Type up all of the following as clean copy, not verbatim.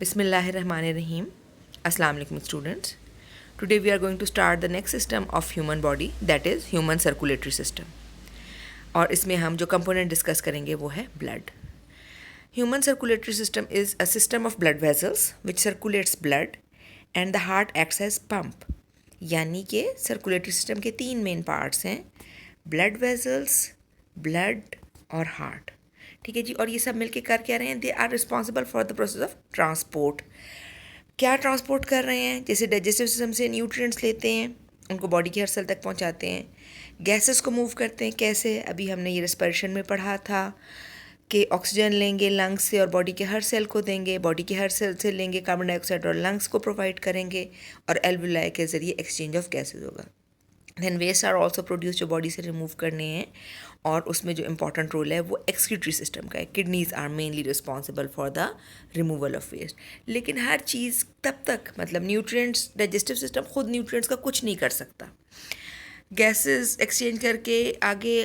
Bismillahirrahmanirrahim. Assalamu alaikum students. Today we are going to start the next system of human body, that is human circulatory system. और इसमें हम जो component discuss करेंगे वो है blood. Human circulatory system is a system of blood vessels which circulates blood and the heart acts as pump. यानी कि circulatory system के 3 main parts हैं, blood vessels, blood और heart. ठीक है जी. और ये सब मिलके कर क्या रहे हैं? They are responsible for the process of transport. क्या ट्रांसपोर्ट कर रहे हैं? जैसे डाइजेस्टिव सिस्टम से न्यूट्रिएंट्स लेते हैं, उनको बॉडी की हर सेल तक पहुंचाते हैं. गैसेस को मूव करते हैं. कैसे? अभी हमने ये रेस्पिरेशन में पढ़ा था कि ऑक्सीजन लेंगे लंग्स से और बॉडी के हर सेल को देंगे, बॉडी के हर सेल से लेंगे कार्बन डाइऑक्साइड और लंग्स को प्रोवाइड करेंगे और एल्वुलाई के ज़रिए एक्सचेंज ऑफ गैसेज होगा. Then waste are also produce जो बॉडी से रिमूव करने हैं, और उसमें जो इम्पॉर्टेंट रोल है वो एक्सक्रीटरी सिस्टम का है. Kidneys are mainly responsible for the removal of waste. लेकिन हर चीज़ तब तक, मतलब न्यूट्रिएंट्स, डाइजेस्टिव सिस्टम खुद न्यूट्रिएंट्स का कुछ नहीं कर सकता. गैसेस एक्सचेंज करके आगे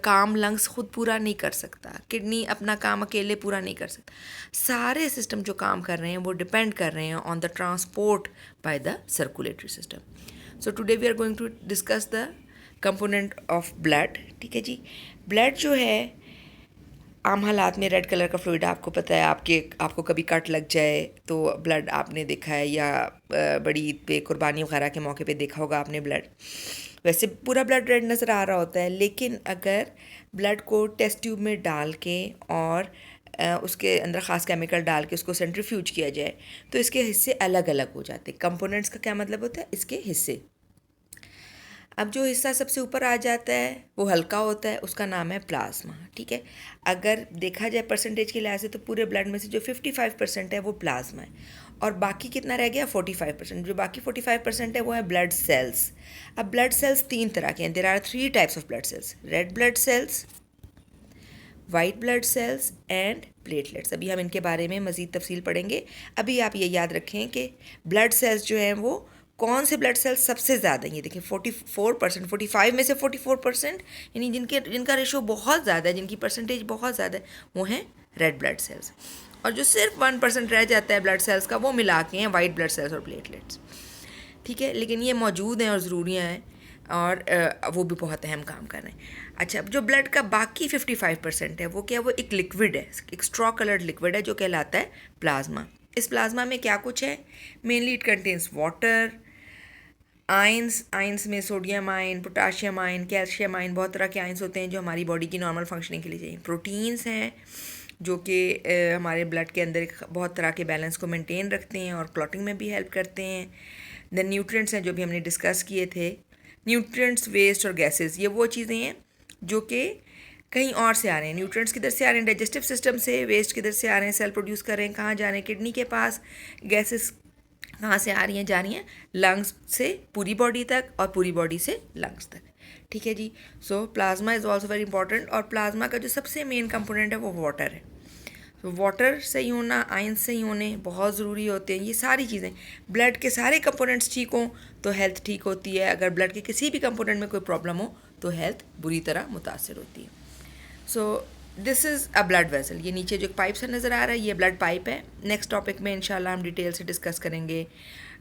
काम लंग्स खुद पूरा नहीं कर सकता. किडनी अपना काम अकेले पूरा नहीं कर सकता. सारे सिस्टम जो काम कर रहे हैं वो डिपेंड कर रहे हैं on the transport by the circulatory system. So today we are going to discuss the component of blood. ठीक है जी. ब्लड जो है आम हालात में रेड कलर का फ्लूइड, आपको पता है. आपको कभी कट लग जाए तो ब्लड आपने देखा है, या बड़ी ईद पे कुर्बानी वगैरह के मौके पे देखा होगा आपने ब्लड. वैसे पूरा ब्लड रेड नज़र आ रहा होता है, लेकिन अगर ब्लड को टेस्ट ट्यूब में डाल के और उसके अंदर ख़ास केमिकल डाल के उसको सेंट्रीफ्यूज किया जाए तो इसके हिस्से अलग अलग हो जाते हैं. कंपोनेंट्स का क्या मतलब होता है? इसके हिस्से. अब जो हिस्सा सबसे ऊपर आ जाता है वो हल्का होता है, उसका नाम है प्लाज्मा. ठीक है. अगर देखा जाए परसेंटेज के लिहाज से तो पूरे ब्लड में से जो 55% है वो प्लाज्मा है, और बाकी कितना रह गया? 45%. जो बाकी 45% है वो है ब्लड सेल्स. अब ब्लड सेल्स 3 तरह के हैं. There are 3 types of blood cells: red blood cells, white blood cells and platelets. अभी हम इनके बारे में मज़ीद तफसील पढ़ेंगे. अभी आप ये याद रखें कि ब्लड सेल्स जो हैं वो कौन से ब्लड सेल्स सबसे ज़्यादा हैं. ये देखें 44%, 45 में से 44%, यानी जिनका रेशो बहुत ज़्यादा है, जिनकी परसेंटेज बहुत ज़्यादा है, वो हैं रेड ब्लड सेल्स. और जो सिर्फ 1% रह जाता है ब्लड सेल्स का, वो मिला के हैं वाइट ब्लड सेल्स और प्लेटलेट्स. ठीक है. लेकिन ये मौजूद हैं और ज़रूरी हैं, और वो भी बहुत अहम काम कर रहे हैं. अच्छा, अब जो ब्लड का बाकी 55% है वो क्या? वो एक लिक्विड है, एक स्ट्रॉ कलर्ड लिक्विड है जो कहलाता है प्लाज्मा. इस प्लाज्मा में क्या कुछ है? Mainly it contains water, ions में sodium ion, potassium ion, calcium ion, बहुत तरह के आयंस होते हैं जो हमारी बॉडी की नॉर्मल फंक्शनिंग के लिए चाहिए. प्रोटीन्स हैं जो कि हमारे ब्लड के अंदर बहुत तरह के बैलेंस को मेंटेन रखते हैं और क्लॉटिंग में भी हेल्प करते हैं. देन न्यूट्रिएंट्स हैं जो भी हमने डिस्कस किए थे. न्यूट्रिएंट्स, वेस्ट और गैसेस, ये वो चीज़ें हैं जो कि कहीं और से आ रहे हैं. न्यूट्रिएंट्स किधर से आ रहे हैं? डाइजेस्टिव सिस्टम से. वेस्ट किधर से आ रहे हैं? सेल प्रोड्यूस कर रहे हैं. कहाँ जा रहे हैं? किडनी के पास. गैसेस कहाँ से आ रही हैं? जा रही हैं लंग्स से पूरी बॉडी तक, और पूरी बॉडी से लंग्स तक. ठीक है जी. So plasma is also very important, और प्लाज्मा का जो सबसे मेन कंपोनेंट है वो वाटर है. तो वाटर सही होना, आयंस सही होने बहुत ज़रूरी होते हैं. ये सारी चीज़ें, ब्लड के सारे कंपोनेंट्स ठीक हों तो हेल्थ ठीक होती है. अगर ब्लड के किसी भी कंपोनेंट में कोई प्रॉब्लम हो तो हेल्थ बुरी तरह मुतासर होती है. सो this is a blood vessel. ये नीचे जो एक पाइप सा नज़र आ रहा है ये ब्लड पाइप है. नेक्स्ट टॉपिक में इंशाल्लाह हम डिटेल से डिस्कस करेंगे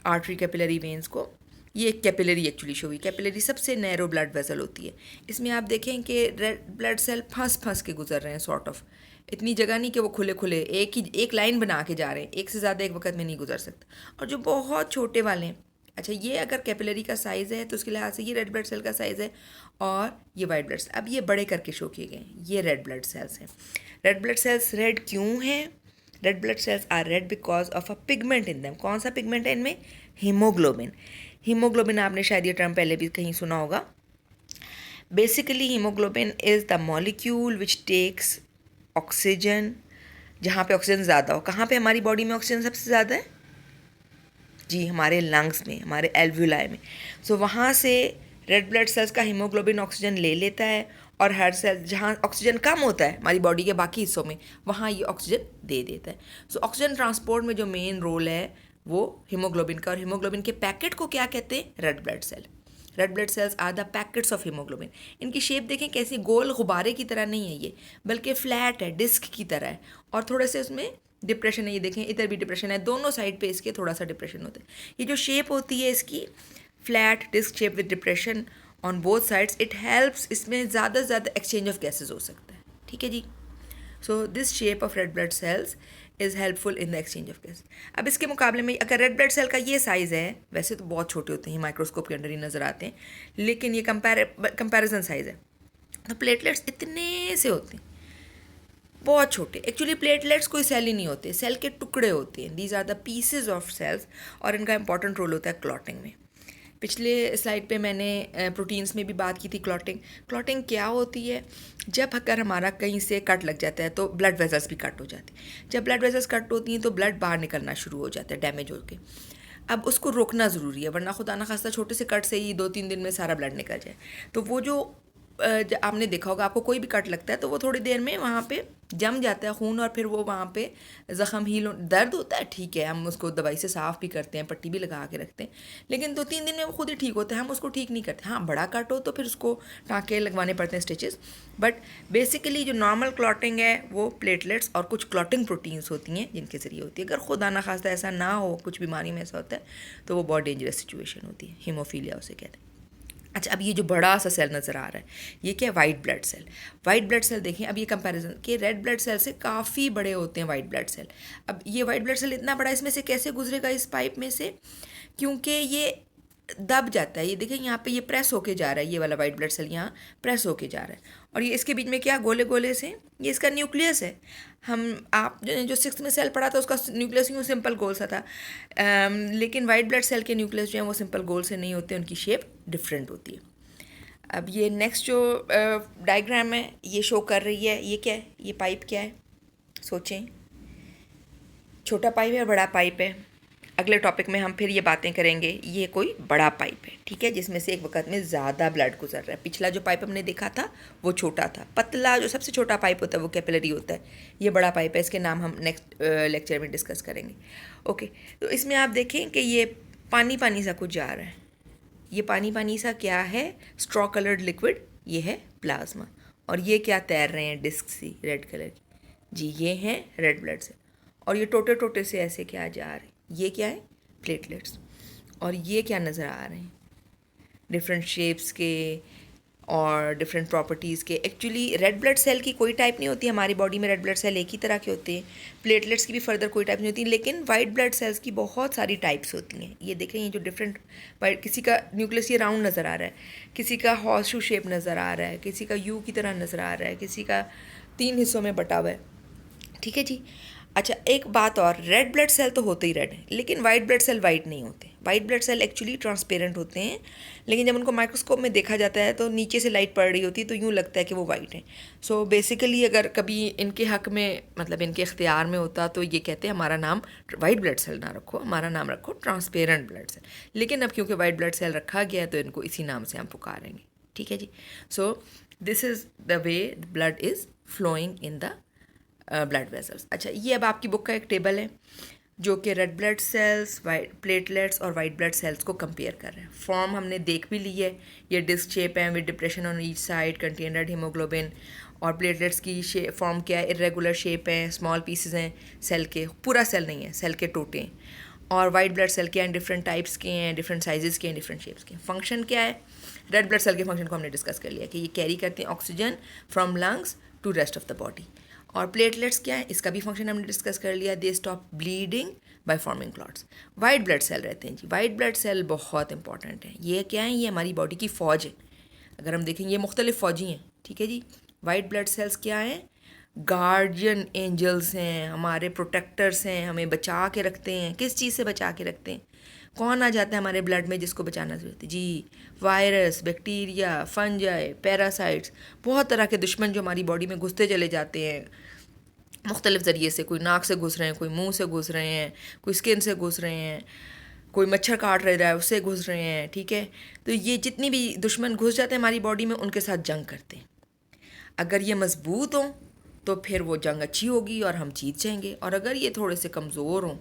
आर्टरी, कैपिलरी वेंस को. ये कैपिलरी एक्चुअली शो हुई. कैपिलरी सबसे नैरो ब्लड वेसल होती है. इसमें आप देखें कि रेड ब्लड सेल फंस के गुजर रहे हैं, सॉर्ट ऑफ. इतनी जगह नहीं कि वो खुले एक लाइन बना के जा रहे हैं. एक से ज़्यादा एक वक्त में नहीं गुजर सकता. और जो बहुत छोटे वाले हैं, अच्छा, ये अगर कैपिलरी का साइज़ है तो उसके लिहाज से ये रेड ब्लड सेल का साइज़ है, और ये वाइट ब्लड सेल. अब ये बड़े करके शो किए गए हैं. ये रेड ब्लड सेल्स हैं. रेड ब्लड सेल्स रेड क्यों हैं? Red blood cells are red because of a pigment in them. कौन सा पिगमेंट है इनमें? हीमोग्लोबिन. हीमोग्लोबिन आपने शायद ये टर्म पहले भी कहीं सुना होगा. Basically haemoglobin is the molecule which takes oxygen. जहाँ पे ऑक्सीजन ज़्यादा हो. कहाँ पे हमारी बॉडी में ऑक्सीजन सबसे ज़्यादा है? जी, हमारे लंग्स में, हमारे एल्वुलाई में. सो वहाँ से रेड ब्लड सेल्स का हीमोग्लोबिन ऑक्सीजन ले लेता है, और हर सेल जहाँ ऑक्सीजन कम होता है हमारी बॉडी के बाकी हिस्सों में, वहाँ ये ऑक्सीजन दे देता है. सो ऑक्सीजन ट्रांसपोर्ट में जो मेन रोल है वो हीमोग्लोबिन का. और हीमोग्लोबिन के पैकेट को क्या कहते हैं? Red blood cell. Red blood cells are the packets of haemoglobin. इनकी शेप देखें कैसी, गोल गुब्बारे की तरह नहीं है ये, बल्कि फ्लैट है, डिस्क की तरह है, और थोड़े से उसमें डिप्रेशन है, ये देखें इधर भी डिप्रेशन है, दोनों साइड पे इसके थोड़ा सा डिप्रेशन होता है। ये जो शेप होती है इसकी flat disc shape with depression on both sides, it helps, इसमें ज़्यादा से ज़्यादा एक्सचेंज ऑफ गैसेज हो सकता है, ठीक है जी। So this shape of red blood cells is helpful in the exchange of gas. अब इसके मुकाबले में अगर रेड ब्लड सेल का ये साइज़ है, वैसे तो बहुत छोटे होते हैं, माइक्रोस्कोप के अंदर ही नज़र आते हैं, लेकिन ये कंपैरिजन साइज़ है, तो प्लेटलेट्स इतने से होते हैं, बहुत छोटे। एक्चुअली प्लेटलेट्स कोई सेल ही नहीं होते, सेल के टुकड़े होते हैं, these are the pieces of cells, और इनका इंपॉर्टेंट रोल होता है क्लॉटिंग में। पिछले स्लाइड पे मैंने प्रोटीन्स में भी बात की थी क्लॉटिंग। क्लॉटिंग क्या होती है? जब अगर हमारा कहीं से कट लग जाता है तो ब्लड वेजल्स भी कट हो जाती है। जब ब्लड वेजल्स कट होती हैं तो ब्लड बाहर निकलना शुरू हो जाता है डैमेज होकर। अब उसको रोकना ज़रूरी है, वरना खुदा ना खास्ता छोटे से कट से ही 2-3 दिन में सारा ब्लड निकल जाए। तो वो जो आपने देखा होगा, आपको कोई भी कट लगता है तो वो थोड़ी देर में वहाँ पे जम जाता है खून, और फिर वो वहाँ पे ज़ख़म हील, दर्द होता है, ठीक है, हम उसको दवाई से साफ़ भी करते हैं, पट्टी भी लगा के रखते हैं, लेकिन 2-3 दिन में वो खुद ही ठीक होता है, हम उसको ठीक नहीं करते। हाँ, बड़ा कट हो तो फिर उसको टाँके लगवाने पड़ते हैं, स्टिचेस। बट बेसिकली जो नॉर्मल क्लॉटिंग है वो प्लेटलेट्स और कुछ क्लॉटिंग प्रोटीन्स होती हैं जिनके ज़रिए होती है। अगर खुदा ना खास्ता ऐसा ना हो, कुछ बीमारी में ऐसा होता है, तो वो बहुत डेंजरस सिचुएशन होती है, हीमोफीलिया उसे कहते हैं। अच्छा, अब ये जो बड़ा सा सेल नज़र आ रहा है, ये क्या है? White blood cell. White blood cell देखें, अब ये कंपैरिजन कि रेड ब्लड सेल से काफ़ी बड़े होते हैं वाइट ब्लड सेल। अब ये वाइट ब्लड सेल इतना बड़ा, इसमें से कैसे गुजरेगा इस पाइप में से? क्योंकि ये दब जाता है। ये देखें यहाँ पे ये प्रेस होके जा रहा है, ये वाला वाइट ब्लड सेल यहाँ प्रेस होके जा रहा है, और ये इसके बीच में क्या गोले गोले से, ये इसका न्यूक्लियस है। आप जो 6th में सेल पढ़ा था उसका न्यूक्लियस यूँ सिंपल गोल सा था, लेकिन वाइट ब्लड सेल के न्यूक्लियस जो है वो सिंपल गोल से नहीं होते, उनकी शेप डिफरेंट होती है। अब ये नेक्स्ट जो डायग्राम है ये शो कर रही है, ये क्या है? ये पाइप क्या है? सोचें, छोटा पाइप है, बड़ा पाइप है। अगले टॉपिक में हम फिर ये बातें करेंगे। ये कोई बड़ा पाइप है, ठीक है, जिसमें से एक वक्त में ज़्यादा ब्लड गुजर रहा है। पिछला जो पाइप हमने देखा था वो छोटा था, पतला जो सबसे छोटा पाइप होता है वो कैपिलरी होता है। ये बड़ा पाइप है, इसके नाम हम नेक्स्ट लेक्चर में डिस्कस करेंगे। ओके, तो इसमें आप देखें कि ये पानी पानी सा कुछ जा रहा है। ये पानी पानी सा क्या है? स्ट्रॉ कलर्ड लिक्विड, ये है प्लाज्मा। और ये क्या तैर रहे हैं? डिस्क सी रेड कलर की, जी ये हैं रेड ब्लड सेल। और ये टोटे टोटे से ऐसे क्या जा रहे हैं? ये क्या है? प्लेटलेट्स। और ये क्या नज़र आ रहे हैं? डिफरेंट शेप्स के और डिफरेंट प्रॉपर्टीज़ के। एक्चुअली रेड ब्लड सेल की कोई टाइप नहीं होती हमारी बॉडी में, रेड ब्लड सेल एक ही तरह के होते हैं। प्लेटलेट्स की भी फर्दर कोई टाइप नहीं होती, लेकिन वाइट ब्लड सेल्स की बहुत सारी टाइप्स होती हैं। ये देखें, ये जो डिफरेंट, किसी का न्यूक्लियस ये राउंड नज़र आ रहा है, किसी का हॉर्स शू शेप नज़र आ रहा है, किसी का यू की तरह नज़र आ रहा है, किसी का 3 हिस्सों में बटा हुआ है, ठीक है जी। अच्छा, एक बात और, रेड ब्लड सेल तो होते ही रेड हैं, लेकिन वाइट ब्लड सेल वाइट नहीं होते। White blood cell actually transparent होते हैं, लेकिन जब उनको माइक्रोस्कोप में देखा जाता है तो नीचे से लाइट पड़ रही होती है तो यूँ लगता है कि वो वाइट हैं। सो बेसिकली अगर कभी इनके हक़ में, मतलब इनके इख्तियार में होता, तो ये कहते हैं हमारा नाम वाइट ब्लड सेल ना रखो, हमारा नाम रखो ट्रांसपेरेंट ब्लड सेल। लेकिन अब क्योंकि वाइट ब्लड सेल रखा गया है तो इनको इसी नाम से हम पुकारेंगे, ठीक है जी। So this is the way blood is flowing in the blood vessels. अच्छा, ये अब आपकी बुक का एक टेबल है जो कि red blood cells, white platelets और वाइट ब्लड सेल्स को कंपेयर कर रहे हैं। फॉर्म हमने देख भी ली है, ये डिस्क शेप है with depression on each side, contain red haemoglobin. और प्लेटलेट्स की फॉर्म क्या है? इरेगुलर शेप है, स्मॉल पीसेस हैं सेल के, पूरा सेल नहीं है, सेल के टोटे हैं। और वाइट ब्लड सेल के हैं, डिफरेंट टाइप्स के हैं, डिफरेंट साइजेस के हैं, डिफरेंट शेप्स के हैं। फंक्शन क्या है? रेड ब्लड सेल के फंक्शन को हमने डिस्कस कर लिया कि ये कैरी करते हैं oxygen from lungs to rest of the body. और प्लेटलेट्स क्या है? इसका भी फंक्शन हमने डिस्कस कर लिया, they stop bleeding by forming clots. White blood cell रहते हैं जी, वाइट ब्लड सेल बहुत इंपॉर्टेंट है। ये क्या है? ये हमारी बॉडी की फ़ौज है। अगर हम देखेंगे ये मुख्तलिफ फ़ौजी हैं, ठीक है जी। वाइट ब्लड सेल्स क्या हैं? गार्डियन एंजल्स हैं, हमारे प्रोटेक्टर्स हैं, हमें बचा के रखते हैं। किस चीज़ से बचा के रखते हैं? कौन आ जाता है हमारे ब्लड में जिसको बचाना ज़रूरत है? जी, वायरस, बैक्टीरिया, फंजाई, पैरासाइट्स, बहुत तरह के दुश्मन जो हमारी बॉडी में घुसते चले जाते हैं मुख्तलिफ ज़रिए से। कोई नाक से घुस रहे हैं, कोई मुंह से घुस रहे हैं, कोई स्किन से घुस रहे हैं, कोई मच्छर काट रहा है उससे घुस रहे हैं, ठीक है। तो ये जितनी भी दुश्मन घुस जाते हैं हमारी बॉडी में, उनके साथ जंग करते हैं। अगर ये मजबूत हों तो फिर वो जंग अच्छी होगी और हम जीत जाएंगे, और अगर ये थोड़े से कमज़ोर हों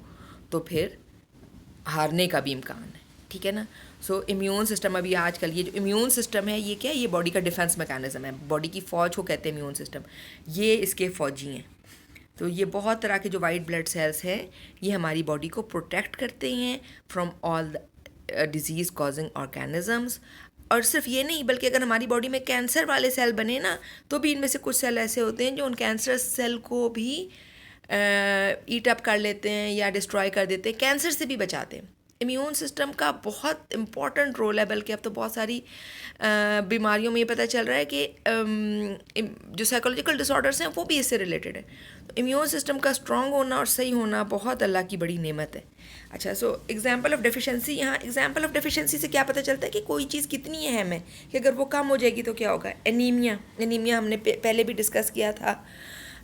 तो फिर हारने का भी इम्कान है, ठीक है ना। सो इम्यून सिस्टम, अभी आजकल ये जो इम्यून सिस्टम है ये क्या है? ये बॉडी का डिफेंस मैकेनिज्म है, बॉडी की फ़ौज को कहते हैं इम्यून सिस्टम। ये इसके फ़ौजी हैं। तो ये बहुत तरह के जो वाइट ब्लड सेल्स हैं ये हमारी बॉडी को प्रोटेक्ट करते हैं from all the disease causing organisms. और सिर्फ ये नहीं बल्कि अगर हमारी बॉडी में कैंसर वाले सेल बने ना तो भी इनमें से कुछ सेल ऐसे होते हैं जो उन कैंसर सेल को भी ईट अप कर लेते हैं या डिस्ट्रॉय कर देते हैं, कैंसर से भी बचाते हैं। इम्यून सिस्टम का बहुत इम्पॉर्टेंट रोल है, बल्कि अब तो बहुत सारी बीमारियों में ये पता चल रहा है कि जो साइकोलॉजिकल डिसऑर्डर्स हैं वो भी इससे रिलेटेड है। तो इम्यून सिस्टम का स्ट्रॉन्ग होना और सही होना बहुत अल्लाह की बड़ी नेमत है। अच्छा, सो एग्जाम्पल ऑफ डेफिशिएंसी, यहाँ एग्जाम्पल ऑफ डेफिशिएंसी से क्या पता चलता है कि कोई चीज़ कितनी अहम है कि अगर वो कम हो जाएगी तो क्या होगा। एनीमिया, एनीमिया हमने पहले भी डिस्कस किया था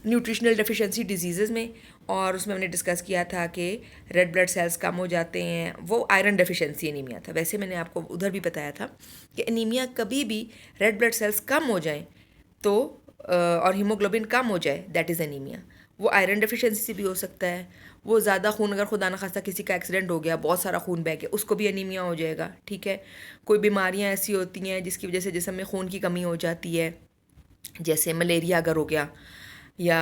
न्यूट्रिशनल डेफिशिएंसी डिजीज़ में, और उसमें हमने डिस्कस किया था कि रेड ब्लड सेल्स कम हो जाते हैं, वो आयरन डेफिशिएंसी एनीमिया था। वैसे मैंने आपको उधर भी बताया था कि एनीमिया कभी भी रेड ब्लड सेल्स कम हो जाएं तो और हीमोग्लोबिन कम हो जाए, दैट इज़ एनीमिया। वो आयरन डेफिशिएंसी से भी हो सकता है, वो ज़्यादा खून, अगर खुदा न खास्ता किसी का एक्सीडेंट हो गया, बहुत सारा खून बह गया, उसको भी एनीमिया हो जाएगा। ठीक है, कोई बीमारियां ऐसी होती हैं जिसकी वजह से जिस्म में खून की कमी हो जाती है, जैसे मलेरिया अगर हो गया या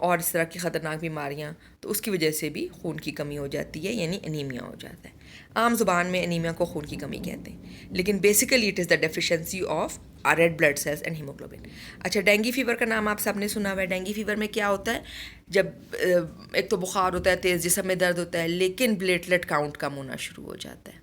और इस तरह की ख़तरनाक बीमारियां, तो उसकी वजह से भी खून की कमी हो जाती है, यानी एनीमिया हो जाता है। आम ज़ुबान में एनीमिया को खून की कमी कहते हैं, लेकिन basically it is the deficiency of red blood cells and haemoglobin. अच्छा, डेंगू फीवर का नाम आप सबने सुना हुआ है। डेंगू फीवर में क्या होता है, जब एक तो बुखार होता है, तेज़ जिस्म में दर्द होता है, लेकिन प्लेटलेट काउंट कम होना शुरू हो जाता है।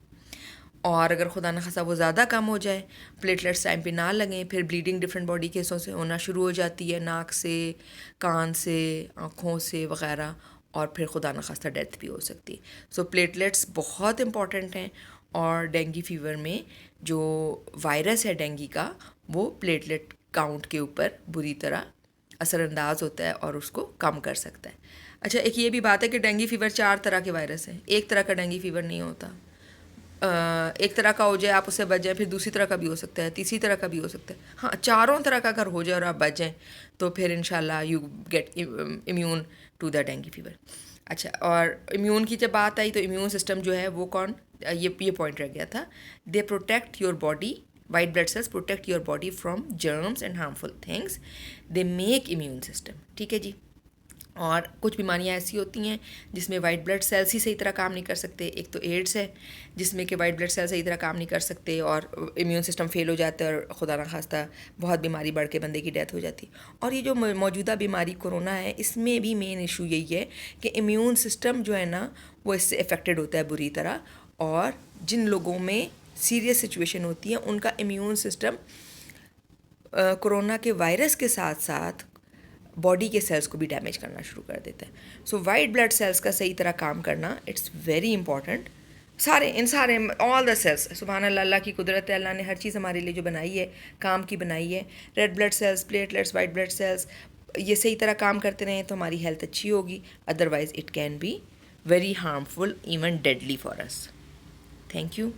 और अगर खुदा न खासा वो ज़्यादा कम हो जाए, प्लेटलेट्स टाइम पे ना लगें, फिर ब्लीडिंग डिफरेंट बॉडी के हिस्सों से होना शुरू हो जाती है, नाक से, कान से, आँखों से वग़ैरह, और फिर खुदा न खास्ता डेथ भी हो सकती है। सो प्लेटलेट्स बहुत इंपॉर्टेंट हैं, और डेंगू फीवर में जो वायरस है डेंगू का, वो प्लेटलेट काउंट के ऊपर बुरी तरह असरअंदाज होता है और उसको कम कर सकता है। अच्छा, एक ये भी बात है कि डेंगू फीवर 4 तरह के वायरस हैं, एक तरह का डेंगू फीवर नहीं होता। एक तरह का हो जाए आप उससे बच जाए, फिर दूसरी तरह का भी हो सकता है, तीसरी तरह का भी हो सकता है। हाँ, चारों तरह का अगर हो जाए और आप बच जाएँ तो फिर इंशाल्लाह you get immune to the dengue fever. अच्छा, और इम्यून की जब बात आई तो इम्यून सिस्टम जो है वो कौन, ये पॉइंट रह गया था, they protect your body, white blood sales protect your body from germs and harmful things, they make immune system. ठीक है जी। और कुछ बीमारियां ऐसी होती हैं जिसमें वाइट ब्लड सेल्स ही सही तरह काम नहीं कर सकते। एक तो एड्स है जिसमें कि वाइट ब्लड सेल सही तरह काम नहीं कर सकते और इम्यून सिस्टम फेल हो जाता है और खुदा न खास्ता बहुत बीमारी बढ़ के बंदे की डेथ हो जाती है। और ये जो मौजूदा बीमारी कोरोना है, इसमें भी मेन इशू यही है कि इम्यून सिस्टम जो है ना वो इससे अफेक्टेड होता है बुरी तरह, और जिन लोगों में सीरियस सिचुएशन होती है उनका इम्यून सिस्टम कोरोना के वायरस के साथ साथ बॉडी के सेल्स को भी डैमेज करना शुरू कर देता है। सो वाइट ब्लड सेल्स का सही तरह काम करना इट्स वेरी इंपॉर्टेंट। सारे ऑल द सेल्स, सुभान अल्लाह, अल्लाह की कुदरत है, अल्लाह ने हर चीज़ हमारे लिए जो बनाई है काम की बनाई है। Red blood sales, platelets, white blood sales, ये सही तरह काम करते रहें तो हमारी हेल्थ अच्छी होगी, otherwise it can be very harmful, even deadly for us. Thank you.